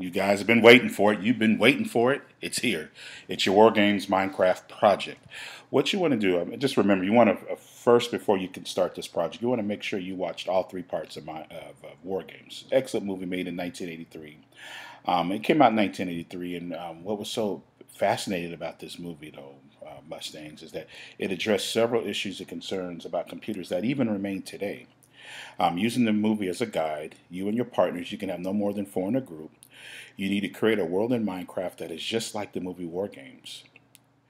You guys have been waiting for it. You've been waiting for it. It's here. It's your War Games Minecraft project. What you want to do, just remember, you want to first, before you can start this project, you want to make sure you watched all three parts of War Games. Excellent movie made in 1983. It came out in 1983, and what was so fascinating about this movie, though, Mustangs, is that it addressed several issues and concerns about computers that even remain today. Using the movie as a guide, you and your partners, you can have no more than 4 in a group. You need to create a world in Minecraft that is just like the movie War Games.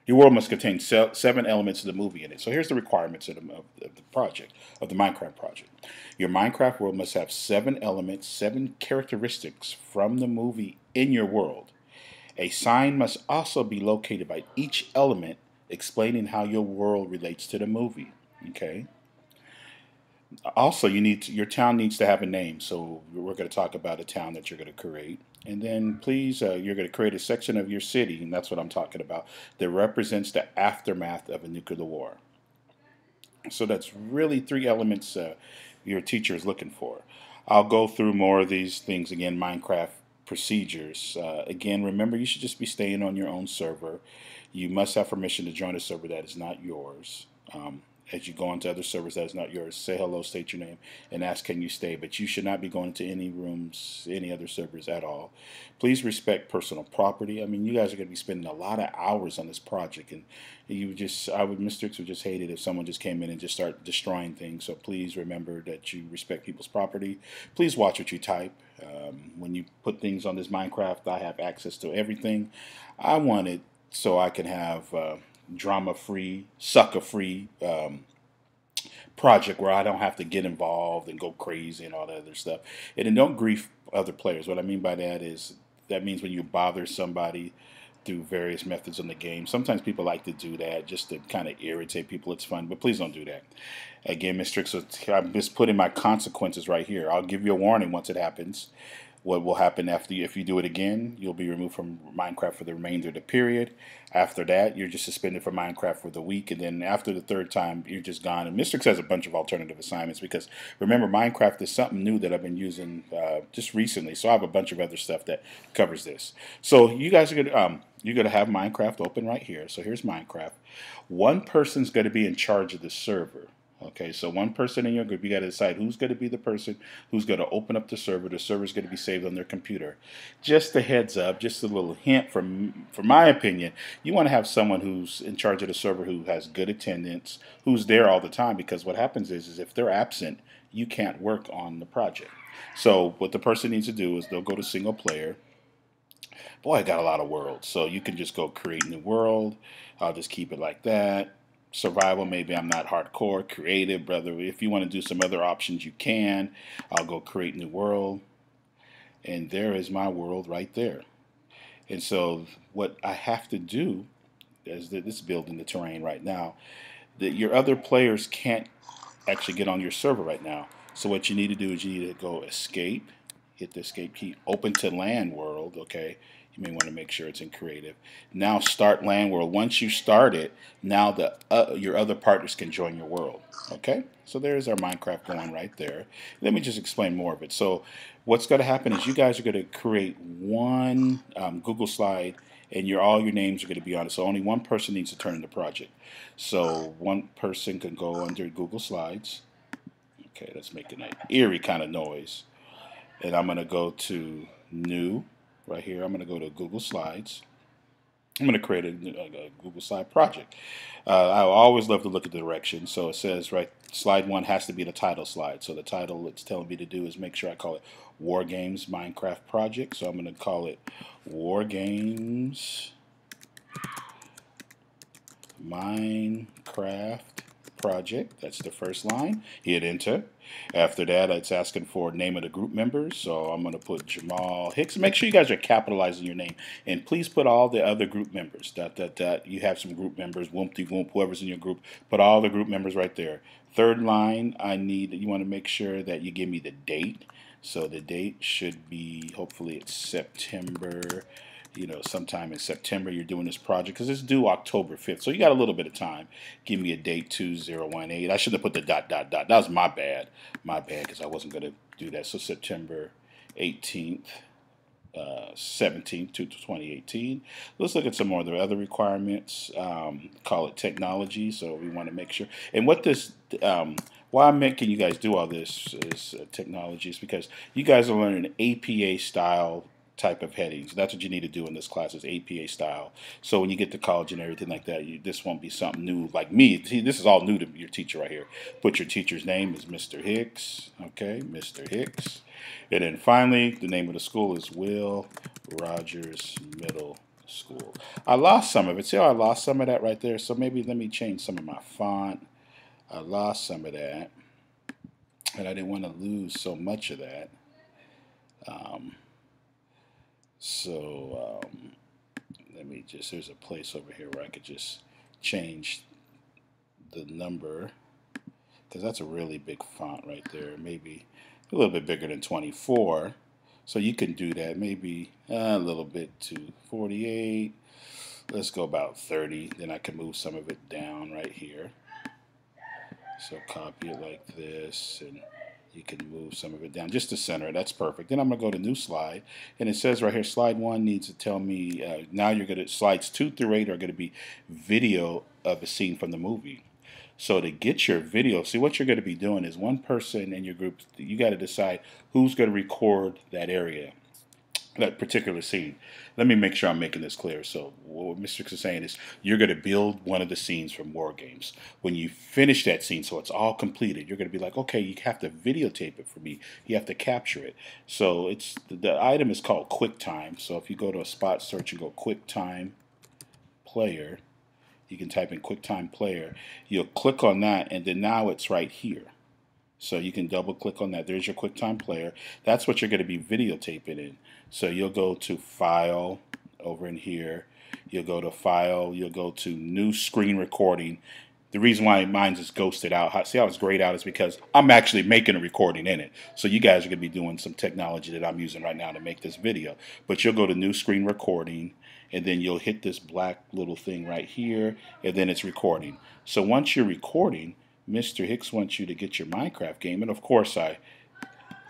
Your world must contain 7 elements of the movie in it. So here's the requirements of the project, of the Minecraft project. Your Minecraft world must have 7 elements, 7 characteristics from the movie in your world. A sign must also be located by each element explaining how your world relates to the movie. Okay? Also, your town needs to have a name. So we're going to talk about a town that you're going to create. And then please, you're going to create a section of your city, and that's what I'm talking about, that represents the aftermath of a nuclear war. So that's really 3 elements your teacher is looking for. I'll go through more of these things again, Minecraft procedures. Again, remember, you should just be staying on your own server. You must have permission to join a server that is not yours. As you go onto other servers that is not yours, say hello, state your name, and ask can you stay. But you should not be going to any rooms, any other servers at all. Please respect personal property. I mean, you guys are going to be spending a lot of hours on this project, and Mr. X would just hate it if someone just came in and just start destroying things. So please remember that you respect people's property. Please watch what you type. When you put things on this Minecraft, I have access to everything. I want it so I can have drama-free, sucker-free project where I don't have to get involved and go crazy and all that other stuff. And then don't grief other players. What I mean by that is that means when you bother somebody through various methods in the game. Sometimes people like to do that just to kind of irritate people. It's fun, but please don't do that. Again, Mr. X, I'm just putting my consequences right here. I'll give you a warning once it happens. What will happen if you do it again? You'll be removed from Minecraft for the remainder of the period. After that, you're just suspended from Minecraft for the week, and then after the 3rd time, you're just gone. And Mr. X has a bunch of alternative assignments because remember, Minecraft is something new that I've been using just recently. So I have a bunch of other stuff that covers this. So you guys are gonna you're gonna have Minecraft open right here. So here's Minecraft. One person's going to be in charge of the server. Okay, so one person in your group, you got to decide who's going to be the person who's going to open up the server. The server is going to be saved on their computer. Just a heads up, just a little hint from my opinion, you want to have someone who's in charge of the server who has good attendance, who's there all the time, because what happens is if they're absent, you can't work on the project. So what the person needs to do is they'll go to single player. Boy, I got a lot of worlds, so you can just go create new world. I'll just keep it like that. Survival, maybe I'm not hardcore. Creative, brother, if you want to do some other options, you can. I'll go create new world, and there is my world right there. And so what I have to do is that this is building the terrain right now, that your other players can't actually get on your server right now. So what you need to do is you need to go escape, hit the escape key, open to land world, okay? You may want to make sure it's in creative. Now start land world. Once you start it, now your other partners can join your world. Okay? So there's our Minecraft going right there. Let me just explain more of it. So what's going to happen is you guys are going to create one Google slide, and all your names are going to be on it. So only one person needs to turn in the project. So one person can go under Google Slides. Okay, that's making an eerie kind of noise. And I'm going to go to New. Right here, I'm going to go to Google Slides. I'm going to create a Google Slide project. I always love to look at the directions. So it says, right, slide 1 has to be the title slide. So the title it's telling me to do is make sure I call it War Games Minecraft Project. So I'm going to call it War Games Minecraft Project. That's the first line. Hit enter. After that, it's asking for name of the group members. So I'm going to put Jamal Hicks. Make sure you guys are capitalizing your name. And please put all the other group members. You have some group members, Whoop-de-Whoop, whoever's in your group. Put all the group members right there. Third line, you want to make sure that you give me the date. So the date should be, hopefully it's September. Sometime in September you're doing this project because it's due October 5th. So you got a little bit of time. Give me a date 2018. I should have put the ... That was my bad. My bad because I wasn't going to do that. So September 18th. 17th to 2018. Let's look at some more of the other requirements. Call it technology, so we want to make sure. And what this, why I'm making you guys do all this is technology is because you guys are learning APA style type of headings. That's what you need to do in this class is APA style. So when you get to college and everything like that, this won't be something new like me. See, this is all new to your teacher right here. Put your teacher's name is Mr. Hicks. Okay, Mr. Hicks. And then finally, the name of the school is Will Rogers Middle School. I lost some of it. See how I lost some of that right there? So maybe let me change some of my font. I lost some of that. And I didn't want to lose so much of that. Let me just, there's a place over here where I could just change the number, because that's a really big font right there, maybe a little bit bigger than 24. So you can do that, maybe a little bit to 48. Let's go about 30. Then I can move some of it down right here. So copy it like this, and you can move some of it down just to center it. That's perfect. Then I'm going to go to new slide, and it says right here, slide 1 needs to tell me, now you're going to, slides 2 through 8 are going to be video of a scene from the movie. So to get your video, see what you're going to be doing is one person in your group, you got to decide who's going to record that area, that particular scene. Let me make sure I'm making this clear. So what Mr. Hicks is saying is you're going to build one of the scenes from War Games. When you finish that scene, so it's all completed, you're going to be like, okay, you have to videotape it for me. You have to capture it. So it's the item is called QuickTime. So if you go to a spot search and go QuickTime Player, you can type in QuickTime Player. You'll click on that, and then now it's right here. So you can double click on that. There's your QuickTime Player. That's what you're going to be videotaping in. So you'll go to File over in here. You'll go to File. You'll go to New Screen Recording. The reason why mine's is ghosted out. See how it's grayed out is because I'm actually making a recording in it. So you guys are going to be doing some technology that I'm using right now to make this video. But you'll go to New Screen Recording, and then you'll hit this black little thing right here, and then it's recording. So once you're recording, Mr. Hicks wants you to get your Minecraft game, and of course I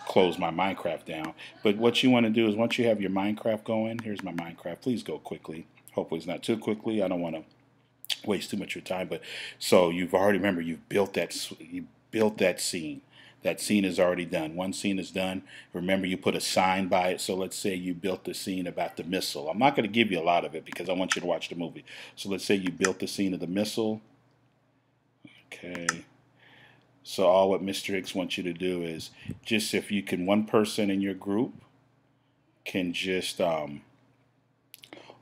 close my Minecraft down. But what you want to do is once you have your Minecraft going, here's my Minecraft. Please go quickly. Hopefully it's not too quickly. I don't want to waste too much of your time. But so you've already, remember, you've built that scene. That scene is already done. One scene is done. Remember, you put a sign by it. So let's say you built the scene about the missile. I'm not going to give you a lot of it because I want you to watch the movie. So let's say you built the scene of the missile. Okay. So all what Mr. Hicks wants you to do is just, if you can, one person in your group can just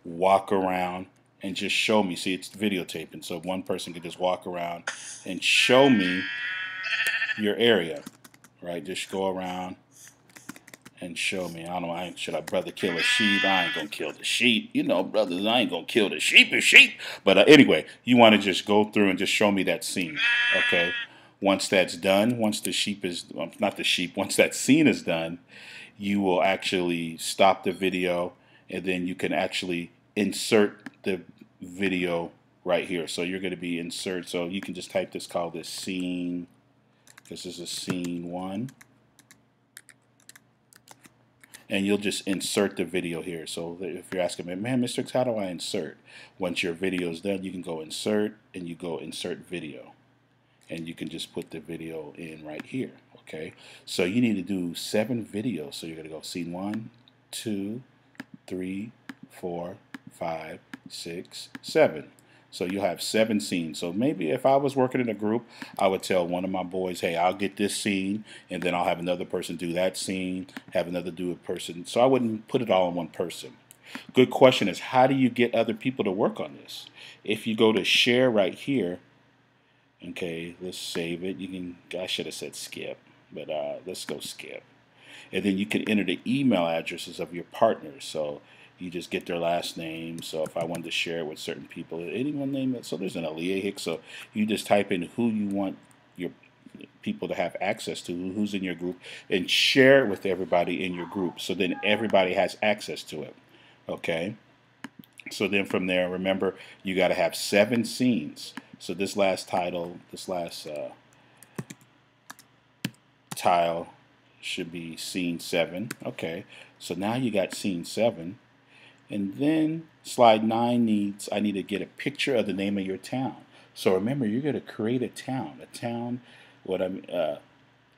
walk around and just show me. See, it's videotaping. So one person can just walk around and show me your area, right? Just go around and show me. I don't know, should I brother kill a sheep? I ain't gonna kill the sheep. You know, brothers, I ain't gonna kill the sheep is sheep. But anyway, you want to just go through and just show me that scene, okay? Once that's done, once the sheep is, not the sheep, once that scene is done, you will actually stop the video, and then you can actually insert the video right here. So you're going to be insert, so you can just type this, call this scene. This is a scene 1. And you'll just insert the video here. So if you're asking me, man, Mr. Hicks, how do I insert? Once your video is done, you can go insert, and you go insert video. And you can just put the video in right here, okay? So you need to do 7 videos. So you're going to go scene 1, 2, 3, 4, 5, 6, 7. So you'll have 7 scenes. So maybe if I was working in a group, I would tell one of my boys, hey, I'll get this scene, and then I'll have another person do that scene, have another do a person. So I wouldn't put it all in one person. Good question is, how do you get other people to work on this? If you go to share right here, okay, let's save it. You can, I should have said skip, but let's go skip. And then you can enter the email addresses of your partners. So you just get their last name. So if I wanted to share it with certain people, anyone name it. So there's an Aaliyah Hicks. So you just type in who you want your people to have access to, who's in your group, and share it with everybody in your group. So then everybody has access to it. Okay. So then from there, remember, you got to have 7 scenes. So this last title, this last tile should be scene 7. Okay, so now you got scene 7. And then slide 9 needs, I need to get a picture of the name of your town. So remember, you're going to create what I'm,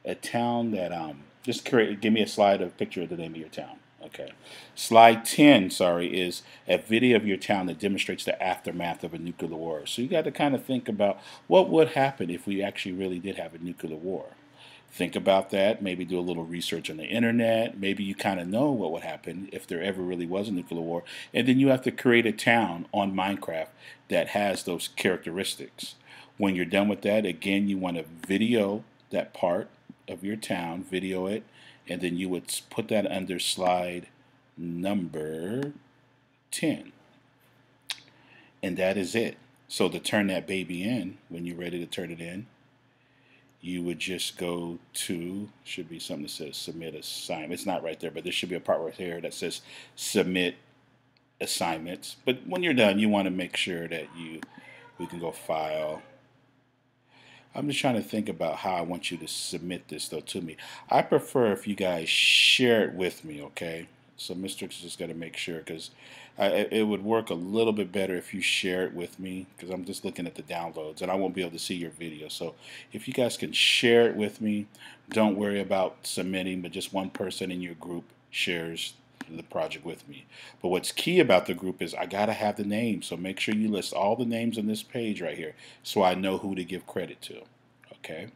a town that, just create, give me a slide of picture of the name of your town. Okay. Slide 10, sorry, is a video of your town that demonstrates the aftermath of a nuclear war. So you got to kind of think about what would happen if we actually really did have a nuclear war. Think about that. Maybe do a little research on the internet. Maybe you kind of know what would happen if there ever really was a nuclear war. And then you have to create a town on Minecraft that has those characteristics. When you're done with that, again, you want to video that part of your town, video it, and then you would put that under slide number 10. And that is it. So to turn that baby in, when you're ready to turn it in, you would just go to, should be something that says submit assignment. It's not right there, but there should be a part right here that says submit assignments. But when you're done, you want to make sure that we can go file. I'm just trying to think about how I want you to submit this though to me. I prefer if you guys share it with me, okay? So Mr. X just got to make sure, because it would work a little bit better if you share it with me, because I'm just looking at the downloads and I won't be able to see your video. So if you guys can share it with me, don't worry about submitting, but just one person in your group shares the project with me. But what's key about the group is I got to have the names. So make sure you list all the names on this page right here so I know who to give credit to. Okay.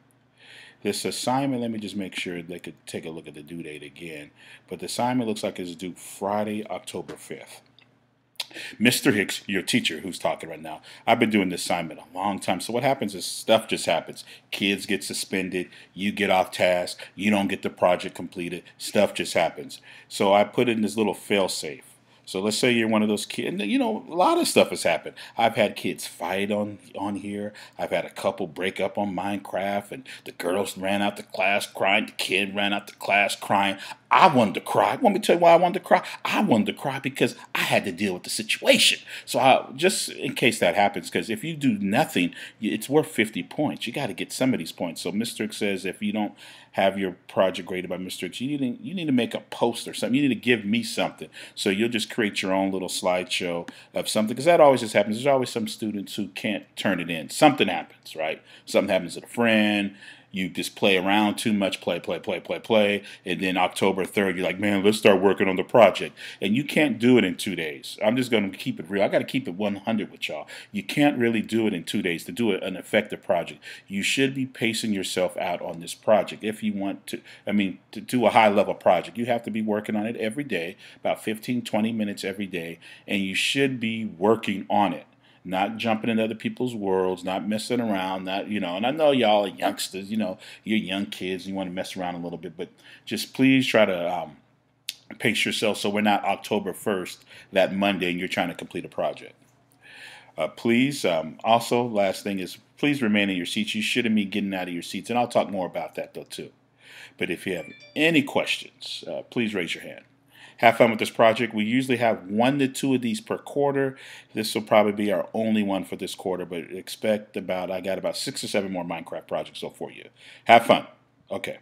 This assignment, let me just make sure they could take a look at the due date again. But the assignment looks like it's due Friday, October 5th. Mr. Hicks, your teacher who's talking right now, I've been doing this assignment a long time. So what happens is stuff just happens. Kids get suspended. You get off task. You don't get the project completed. Stuff just happens. So I put in this little fail safe. So let's say you're one of those kids, and you know, a lot of stuff has happened. I've had kids fight on here. I've had a couple break up on Minecraft, and the girls ran out to class crying. The kid ran out to class crying. I wanted to cry. Want me to tell you why I wanted to cry? I wanted to cry because I had to deal with the situation. So just in case that happens, because if you do nothing, it's worth 50 points. You got to get some of these points. So Mr. X says if you don't have your project graded by Mr. X, you need to make a post or something. You need to give me something. So you'll just create your own little slideshow of something, because that always just happens. There's always some students who can't turn it in. Something happens, right? Something happens to a friend. You just play around too much, play, and then October 3rd, you're like, man, let's start working on the project. And you can't do it in 2 days. I'm just going to keep it real. I got to keep it 100 with y'all. You can't really do it in 2 days to do an effective project. You should be pacing yourself out on this project if you want to, to do a high-level project. You have to be working on it every day, about 15, 20 minutes every day, and you should be working on it. Not jumping in other people's worlds, not messing around, and I know y'all are youngsters, you're young kids, you want to mess around a little bit, but just please try to pace yourself so we're not October 1st, that Monday, and you're trying to complete a project. Please, also, last thing is, please remain in your seats. You shouldn't be getting out of your seats, and I'll talk more about that, though, too. But if you have any questions, please raise your hand. Have fun with this project. We usually have 1 to 2 of these per quarter. This will probably be our only one for this quarter, but expect I got about 6 or 7 more Minecraft projects for you. Have fun. Okay.